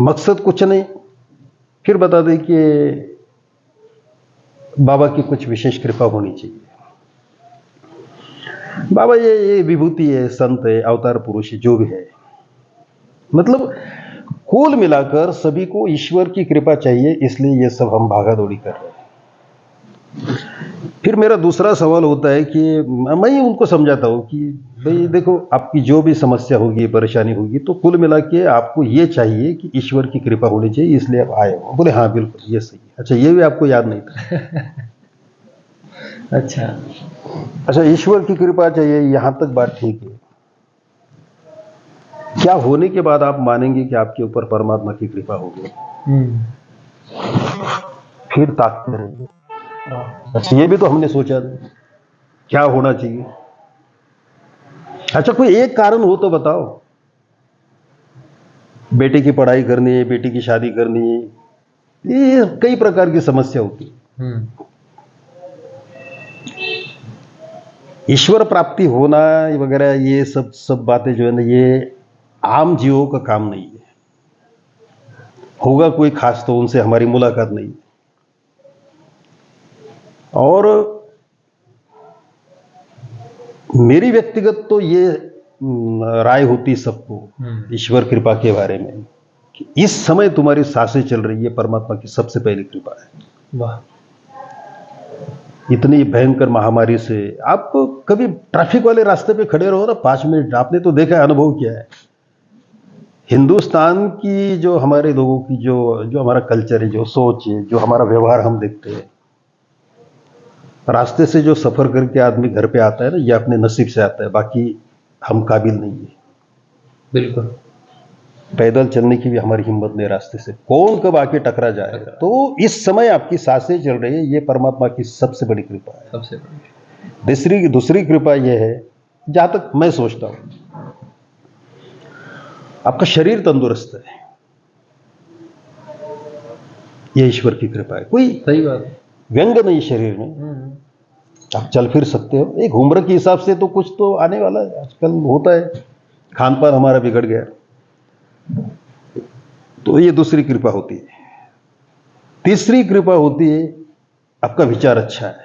मकसद कुछ नहीं, फिर बता दें कि बाबा की कुछ विशेष कृपा होनी चाहिए। बाबा ये विभूति है, संत है, अवतार पुरुष है, जो भी है, मतलब कुल मिलाकर सभी को ईश्वर की कृपा चाहिए, इसलिए ये सब हम भागा दौड़ी कर रहे हैं। फिर मेरा दूसरा सवाल होता है कि मैं ही उनको समझाता हूँ कि भाई देखो, आपकी जो भी समस्या होगी, परेशानी होगी, तो कुल मिला के आपको ये चाहिए कि ईश्वर की कृपा होनी चाहिए, इसलिए आप आए हो। बोले हाँ बिल्कुल ये सही है। अच्छा, ये भी आपको याद नहीं था? अच्छा, ईश्वर की कृपा चाहिए, यहां तक बात ठीक है। क्या होने के बाद आप मानेंगे कि आपके ऊपर परमात्मा की कृपा हो गई? फिर ताकते रहेंगे। अच्छा, ये भी तो हमने सोचा नहीं क्या होना चाहिए। अच्छा, कोई एक कारण हो तो बताओ। बेटे की पढ़ाई करनी है, बेटी की शादी करनी है, ये कई प्रकार की समस्या होती है। ईश्वर प्राप्ति होना वगैरह ये सब बातें जो है ना, ये आम जीवों का काम नहीं है। होगा कोई खास तो उनसे हमारी मुलाकात नहीं। और मेरी व्यक्तिगत तो ये राय होती सबको ईश्वर कृपा के बारे में कि इस समय तुम्हारी सांसें चल रही है, परमात्मा की सबसे पहली कृपा है।
वाह।
इतनी भयंकर महामारी से आप कभी ट्रैफिक वाले रास्ते पे खड़े रहो ना 5 मिनट, आपने तो देखा है, अनुभव किया है। हिंदुस्तान की जो हमारे लोगों की जो हमारा कल्चर है, जो सोच है, जो हमारा व्यवहार हम देखते हैं, रास्ते से जो सफर करके आदमी घर पे आता है ना, ये अपने नसीब से आता है, बाकी हम काबिल नहीं है।
बिल्कुल।
पैदल चलने की भी हमारी हिम्मत नहीं, रास्ते से कौन कब आके टकरा जाएगा। तो इस समय आपकी सांसें चल रही है, ये परमात्मा की सबसे बड़ी कृपा है।
सबसे बड़ी।
दूसरी कृपा यह है, जहां तक मैं सोचता हूं, आपका शरीर तंदुरुस्त है, ये ईश्वर की कृपा है। कोई
सही बात है।
व्यंग नहीं शरीर में, आप चल फिर सकते हो। एक उम्र के हिसाब से तो कुछ तो आने वाला है, आजकल होता है, खान पान हमारा बिगड़ गया, तो ये दूसरी कृपा होती है। तीसरी कृपा होती है, आपका विचार अच्छा है,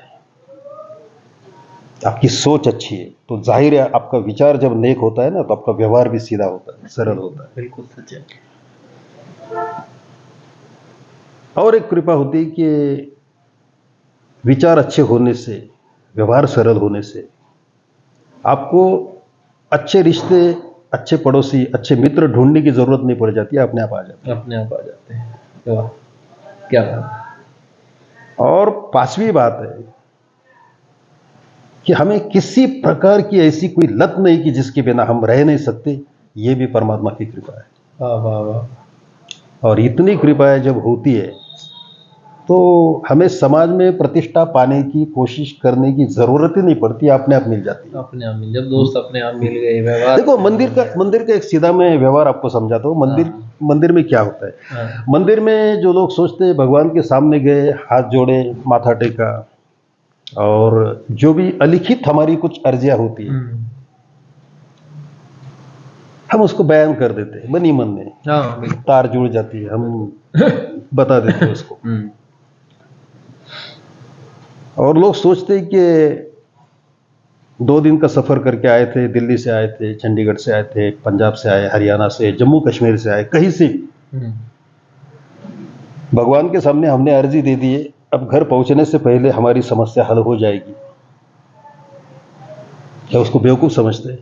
आपकी सोच अच्छी है, तो जाहिर है आपका विचार जब नेक होता है ना, तो आपका व्यवहार भी सीधा होता है, सरल होता है।
बिल्कुल सच है।
और एक कृपा होती है कि विचार अच्छे होने से, व्यवहार सरल होने से आपको अच्छे रिश्ते, अच्छे पड़ोसी, अच्छे मित्र ढूंढने की जरूरत नहीं पड़ जाती है, अपने आप आ जाते हैं।
अपने आप आ जाते हैं। वाह, क्या बात।
और पांचवी बात है कि हमें किसी प्रकार की ऐसी कोई लत नहीं कि जिसके बिना हम रह नहीं सकते, ये भी परमात्मा की कृपा है।
वाह वाह वाह।
और इतनी कृपाएं जब होती है तो हमें समाज में प्रतिष्ठा पाने की कोशिश करने की जरूरत ही नहीं पड़ती, अपने आप मिल जाती है।
अपने आप मिल, जब दोस्त अपने आप मिल गए, व्यवहार
देखो मंदिर का एक सीधा मैं व्यवहार आपको समझाता हूँ। मंदिर में क्या होता है?
हाँ,
मंदिर में जो लोग सोचते हैं भगवान के सामने गए, हाथ जोड़े, माथा टेका, और जो भी अलिखित हमारी कुछ अर्जियां होती है हम उसको बयान कर देते हैं मन ही मन में।
हाँ, बिल्कुल।
तार जुड़ जाती है, हम बता देते हैं उसको। और लोग सोचते हैं कि 2 दिन का सफर करके आए थे, दिल्ली से आए थे, चंडीगढ़ से आए थे, पंजाब से आए, हरियाणा से, जम्मू कश्मीर से आए, कहीं से भी भगवान के सामने हमने अर्जी दे दी है, अब घर पहुंचने से पहले हमारी समस्या हल हो जाएगी। क्या उसको बेवकूफ समझते हैं?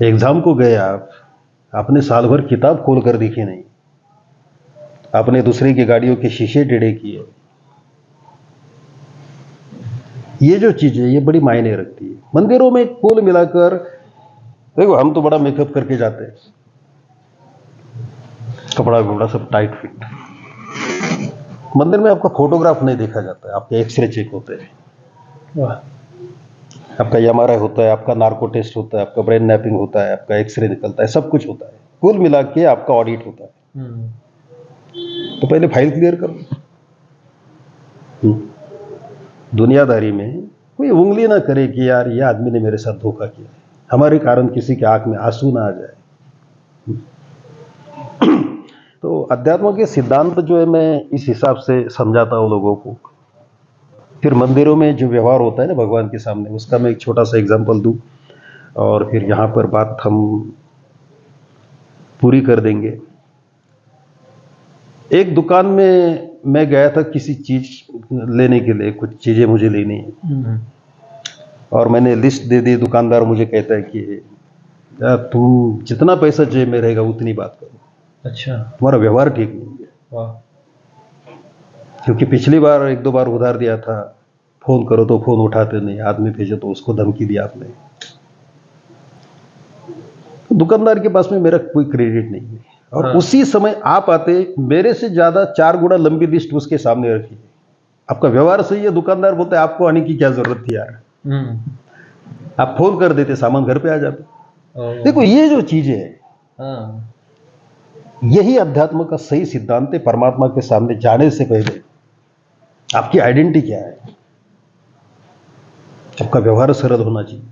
एग्जाम को गए आप, आपने साल भर किताब खोल कर देखी नहीं, आपने दूसरे की गाड़ियों के शीशे टेढ़े किए। ये जो चीज है ये बड़ी मायने रखती है। मंदिरों में कुल मिलाकर देखो, हम तो बड़ा मेकअप करके जाते हैं, कपड़ा वपड़ा सब टाइट फिट। मंदिर में आपका फोटोग्राफ नहीं देखा जाता है, आपके एक्सरे चेक होते हैं, आपका एमआरआई होता है, आपका नार्को टेस्ट होता है, आपका ब्रेन मैपिंग होता है, आपका एक्सरे निकलता है, सब कुछ होता है। कुल मिला के आपका ऑडिट होता है। तो पहले फाइल क्लियर करो। दुनियादारी में कोई उंगली ना करे कि यार ये आदमी ने मेरे साथ धोखा किया, हमारे कारण किसी के आंख में आंसू ना आ जाए। तो अध्यात्म के सिद्धांत जो है मैं इस हिसाब से समझाता हूँ लोगों को। फिर मंदिरों में जो व्यवहार होता है ना भगवान के सामने, उसका मैं एक छोटा सा एग्जांपल दूं और फिर यहाँ पर बात हम पूरी कर देंगे। एक दुकान में मैं गया था किसी चीज लेने के लिए, कुछ चीजें मुझे लेनी है, और मैंने लिस्ट दे दी। दुकानदार मुझे कहता है कि यार तुम जितना पैसा जेब में रहेगा उतनी बात करो,
अच्छा,
तुम्हारा व्यवहार ठीक नहीं है।
वाह।
क्योंकि पिछली बार 1-2 बार उधार दिया था, फोन करो तो फोन उठाते नहीं, आदमी भेजो तो उसको धमकी दिया आपने। तो दुकानदार के पास में मेरा कोई क्रेडिट नहीं है, और उसी समय आप आते, मेरे से ज्यादा 4 गुना लंबी लिस्ट उसके सामने रखी है। आपका व्यवहार सही है, दुकानदार बोलते हैं आपको आने की क्या जरूरत थी यार, आप फोन कर देते, सामान घर पे आ जाते। देखो ये जो चीजें है, यही अध्यात्म का सही सिद्धांत है। परमात्मा के सामने जाने से पहले आपकी आइडेंटिटी क्या है, आपका व्यवहार सरल होना चाहिए।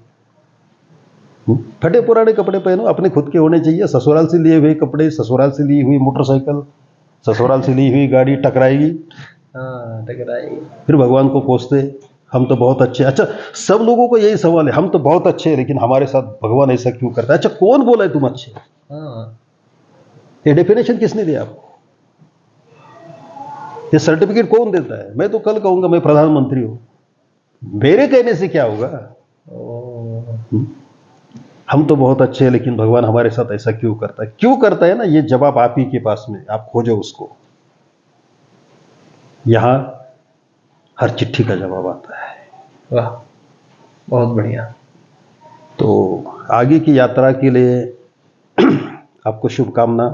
फटे पुराने कपड़े पहनो, अपने खुद के होने चाहिए। ससुराल से लिए हुए कपड़े, ससुराल से ली हुई मोटरसाइकिल, ससुराल से ली हुई गाड़ी टकराएगी,
टकराएगी,
फिर भगवान को कोसते हम तो बहुत अच्छे। अच्छा, सब लोगों को यही सवाल है, हम तो बहुत अच्छे हैं लेकिन हमारे साथ भगवान ऐसा क्यों करता है? अच्छा, कौन बोला है तुम अच्छे? ये डेफिनेशन किसने दिया आपको? ये सर्टिफिकेट कौन देता है? मैं तो कल कहूंगा मैं प्रधानमंत्री हूं, मेरे कहने से क्या होगा? हम तो बहुत अच्छे हैं लेकिन भगवान हमारे साथ ऐसा क्यों करता है? क्यों करता है ना, ये जवाब आप ही के पास में, आप खोजो उसको। यहां हर चिट्ठी का जवाब आता है।
वाह, बहुत बढ़िया।
तो आगे की यात्रा के लिए आपको शुभकामना,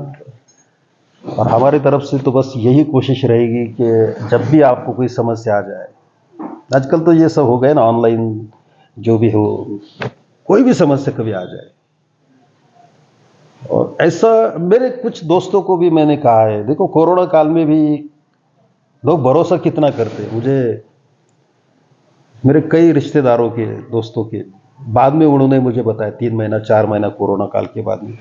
और हमारी तरफ से तो बस यही कोशिश रहेगी कि जब भी आपको कोई समस्या आ जाए, आजकल तो ये सब हो गए ना ऑनलाइन, जो भी हो, कोई भी समस्या कभी आ जाए, और ऐसा मेरे कुछ दोस्तों को भी मैंने कहा है। देखो कोरोना काल में भी लोग भरोसा कितना करते हैं, मुझे मेरे कई रिश्तेदारों के, दोस्तों के बाद में उन्होंने मुझे बताया 3 महीना 4 महीना कोरोना काल के बाद में,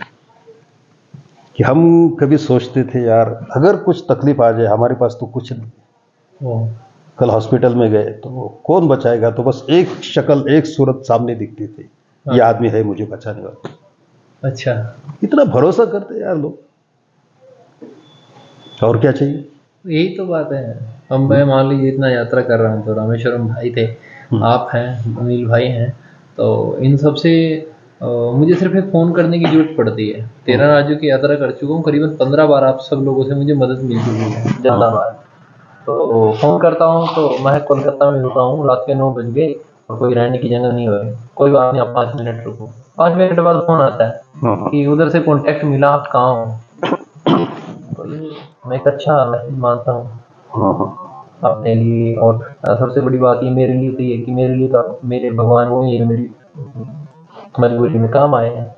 कि हम कभी सोचते थे यार अगर कुछ तकलीफ आ जाए, हमारे पास तो कुछ नहीं, कल हॉस्पिटल में गए तो कौन बचाएगा? तो बस एक शक्ल, एक सूरत सामने दिखती थी, ये आदमी है मुझे बचाने वाला। अच्छा, इतना भरोसा करते यार लोग, और क्या चाहिए?
यही तो बात है। अब मैं मान लीजिए इतना यात्रा कर रहा हूँ, तो रामेश्वरम भाई थे, आप हैं, अनिल भाई हैं, तो इन सब से मुझे सिर्फ एक फ़ोन करने की जरूरत पड़ती है। 13 राज्यों की यात्रा कर चुका हूँ, करीबन 15 बार आप सब लोगों से मुझे मदद मिल चुकी है, ज़्यादा बार। तो फ़ोन करता हूँ तो मैं कोलकाता में होता हूँ, रात के 9 बज गए और कोई रहने की जगह नहीं हो रही, कोई बात नहीं, आप 5 मिनट रुको। 5 मिनट बाद फ़ोन आता है कि उधर से कॉन्टैक्ट मिला, आप कहाँ हो? तो ये मैं एक अच्छा मैसेज मानता हूँ
हाँ हाँ
अपने लिए। और सबसे बड़ी बात ये मेरे लिए तो ये कि मेरे लिए तो मेरे भगवान वो ही है, मेरी मजबूरी में काम आए हैं।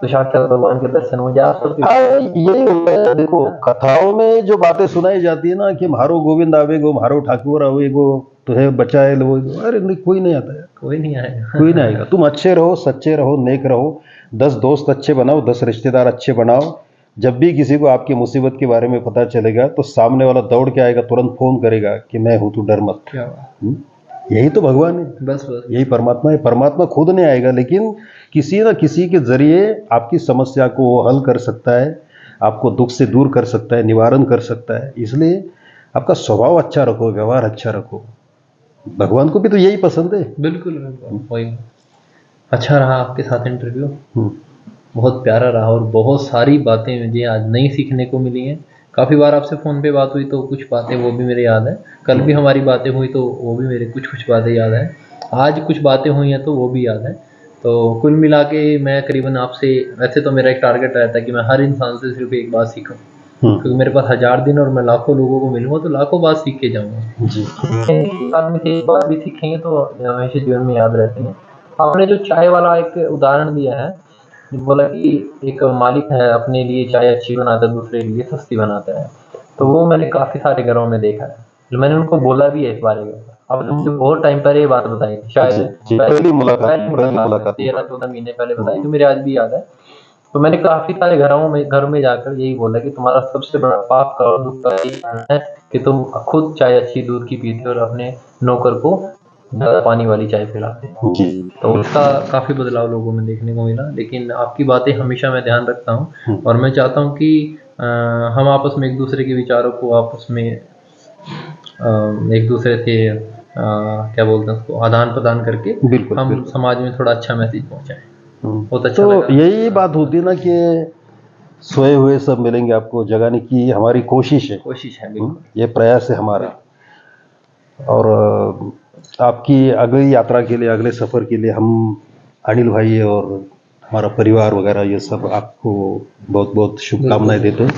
तो साक्षात भगवान के दर्शन मुझे आप सबके
हाँ, यही होता है। देखो, कथाओं में जो बातें सुनाई जाती है ना कि म्हारो गोविंद आवेगो, म्हारो ठाकुर आवेगो, तुम्हें बचाए लो, अरे नहीं, कोई नहीं आता है,
कोई नहीं आएगा।
कोई नहीं आएगा। तुम अच्छे रहो, सच्चे रहो, नेक रहो, 10 दोस्त अच्छे बनाओ, 10 रिश्तेदार अच्छे बनाओ। जब भी किसी को आपकी मुसीबत के बारे में पता चलेगा तो सामने वाला दौड़ के आएगा, तुरंत फोन करेगा कि मैं हूं, तू डर मत।
क्या बात,
यही तो भगवान है,
बस बस
यही परमात्मा है। परमात्मा खुद नहीं आएगा, लेकिन किसी न किसी के जरिए आपकी समस्या को वो हल कर सकता है, आपको दुख से दूर कर सकता है, निवारण कर सकता है। इसलिए आपका स्वभाव अच्छा रखो, व्यवहार अच्छा रखो। भगवान को भी तो यही पसंद है।
बिल्कुल बिल्कुल वही। अच्छा रहा आपके साथ इंटरव्यू,
हम्म,
बहुत प्यारा रहा और बहुत सारी बातें मुझे आज नई सीखने को मिली हैं। काफ़ी बार आपसे फ़ोन पे बात हुई तो कुछ बातें वो भी मेरे याद है, कल भी हमारी बातें हुई तो वो भी मेरे कुछ कुछ बातें याद है, आज कुछ बातें हुई हैं तो वो भी याद है। तो कुल मिला के मैं करीबन आपसे, वैसे तो मेरा एक टारगेट रहता है कि मैं हर इंसान से सिर्फ एक बात सीखूं, क्योंकि मेरे पास 1000 दिन और मैं लाखों लोगों को मिलूंगा तो लाखों बात सीख के जाऊंगा।
जी
एक आदमी से एक बात भी सीखेंगे तो हमेशा जीवन में याद रहती है। आपने जो चाय वाला एक उदाहरण दिया है, बोला कि एक मालिक है अपने लिए चाय अच्छी बनाता है, दूसरे लिए सस्ती बनाता है, तो वो मैंने काफ़ी सारे घरों में देखा है। तो मैंने उनको बोला भी है इस बारे में। अब मुझे बहुत टाइम पहले ये बात बताई थी, शायद
जी, पहली मुलाकात,
पहली
पहली
मुलाकात
मुलाकात।
13-14 महीने पहले बताई, तो मेरे आज भी याद है। तो मैंने काफ़ी सारे घर में जाकर यही बोला कि तुम्हारा सबसे बड़ा पाप का और दुख का यही कारण है कि तुम खुद चाय अच्छी दूध की पीते हो और अपने नौकर को ज़्यादा पानी वाली चाय पिलाते हो।
जी
तो उसका काफ़ी बदलाव लोगों में देखने को मिला, लेकिन आपकी बातें हमेशा मैं ध्यान रखता हूँ और मैं चाहता हूँ कि हम आपस में एक दूसरे के विचारों को आपस में एक दूसरे से क्या बोलते हैं उसको, आदान प्रदान करके
बिल्कुल
हम
बिल्कुल।
समाज में थोड़ा अच्छा मैसेज पहुँचाएं। बहुत अच्छा
तो
लगा।
यही बात होती है ना कि सोए हुए सब मिलेंगे, आपको जगाने की हमारी कोशिश है।
कोशिश है बिल्कुल।
ये प्रयास है हमारा। और आपकी अगली यात्रा के लिए, अगले सफ़र के लिए हम अनिल भाई और हमारा परिवार वगैरह ये सब आपको बहुत बहुत शुभकामनाएं देते हैं।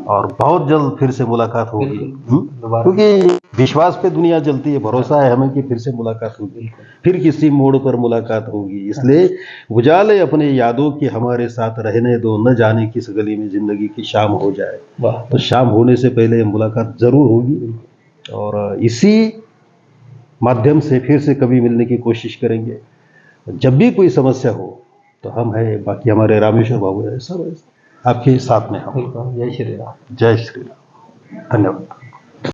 और बहुत जल्द फिर से मुलाकात होगी।
दोबारा
क्योंकि विश्वास पे दुनिया चलती है, भरोसा है हमें कि फिर से मुलाकात होगी, फिर किसी मोड़ पर मुलाकात होगी। इसलिए उजाले अपने यादों की हमारे साथ रहने दो, न जाने किस गली में जिंदगी की शाम हो जाए।
वाह,
तो शाम होने से पहले मुलाकात जरूर होगी और इसी माध्यम से फिर से कभी मिलने की कोशिश करेंगे। जब भी कोई समस्या हो तो हम है, बाकी हमारे रामेश्वर बाबू है, सब आपके साथ में हम।
बिल्कुल। जय श्री राम।
जय श्री राम। धन्यवाद।